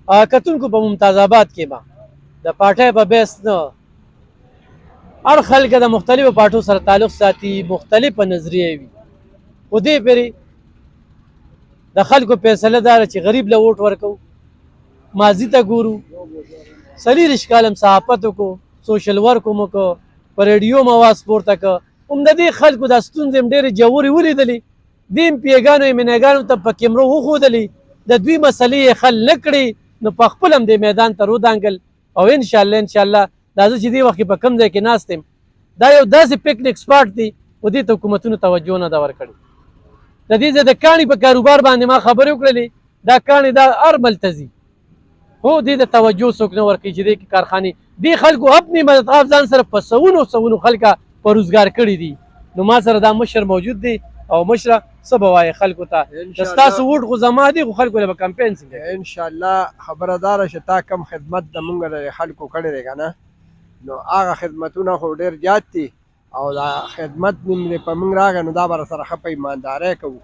کتونکو په ممتاز آباد کې به د پارټۍ په بیس نه هر خلک د مختلفو پارټو سره تعلق ساتي، مختلفه نظریې وي، خو دې پرې د خلکو فیصله داره چې غریب له ووټ ورکو، ماضي ته ګورو، 40 کاله صحافت وکړو، سوشل ورک مو وکړو، په ریډیو مو اواز پورته کړ، هم د دې خلکو دا ستونزې هم ډېرې ژورې ولیدلې، دې هم پیګانو مینهګانو ته په کیمرو وښودلې، د دوی مسلې یې حل نه کړې، نو په خپل هم دې میدان ته ودانګل. او انشاءالله دا زه چې دې وخت کې په کوم ځای کې ناست یم، دا یو داسې پکنیک سپاټ دی، خو دې ته حکومتونو توجه نه ده ورکړې. د دې ځای د کاڼي په کاروبار باندې ما خبرې وکړلې، دا کاڼي دا هر بل ته ځي، خو دې د توجه څوک نه ورکوي چې دې کې کارخانې دې خلکو اپنی مددغاف ځان سره په سونو خلکه په روزګار کړي دي. نو ما سره دا مشر موجود دی، او مشره څه به وایې خلکو ته؟ ستاسو ووټ خو زما دی، خو خلکو له به کمپین څنګه؟ انشاءالله خبره داره چې تا کم خدمت د مونږ له خلکو کړی دی که نه، نو هغه خدمتونه خو ډېر زیات دي، او دا خدمت نیم په مونږ راغی نو دا به راسره ښه په ایماندارۍ کوو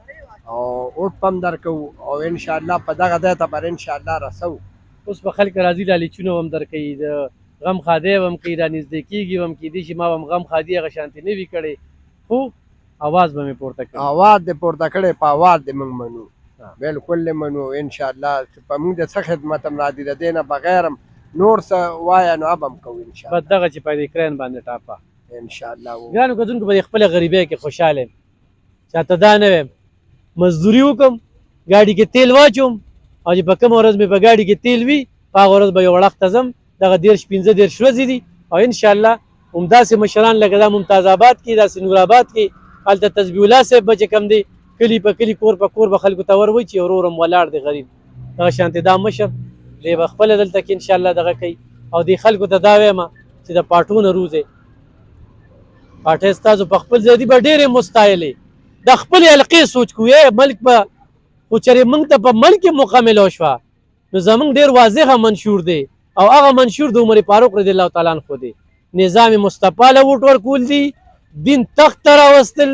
او ووټ به هم درکوو، او انشاءالله په دغه ځای ته به انشاءالله رسوو. اوس به خلک راځي لالچونه هم درکوي، د غم خادی به هم کوي، را نږدې کېږي به هم، کېدای شي ما به هم غم خادي هغه شانتې نه وي کړی، خو اواز به مې پورته کړی. اواز دې پورته کړی، په اواز دې مونږ منو، بلکل دې منو انشاءالله. په مونږ د څه خدمت هم راځي، د دې نه بغیر هم نور څه وایه نو اب هم کوو انشاءالله. بس دغه چې په یوکرین باندې ټاپه انشاءالله. ګرانو کتونکو په خپله غریبۍ کې خوشحاله یم، چاته دا نه ویم مزدوري وکړم، ګاډي کې تیل واچوم، او چې په کومه ورځ مې په ګاډي کې تیل وي په هغه ورځ به یو وړښت ته ځم. دغه 15 ورځې دي، او انشاءالله همداسې مشران لکه دا ممتاز آباد کې، داسې نور آباد کې، هلته تسبیح الله صاحب به چې کوم دی کلي په کلي کور په کور به خلکو ته ور وایي چې ورور هم ولاړ دی غریب، دغه شانتې دا مشر دی به خپله دلته کې انشاءالله دغه کوي. او دې خلکو ته دا وایم چې د پاټو نه روزئ، پاټۍ ستاسو په خپل ځای دي به ډېرې مستایلې، د خپلې حلقې سوچ کوئ، ملک به خو چېرې موږ ته په ملک کې موقع میلاو شوه نو زموږ ډېر واضحه منشور دی، او هغه منشور د عمر فاروق رضی الله تعالی عنه دی، نظام مصطفی له ووټ ورکول دي، دین تخت ته راوستل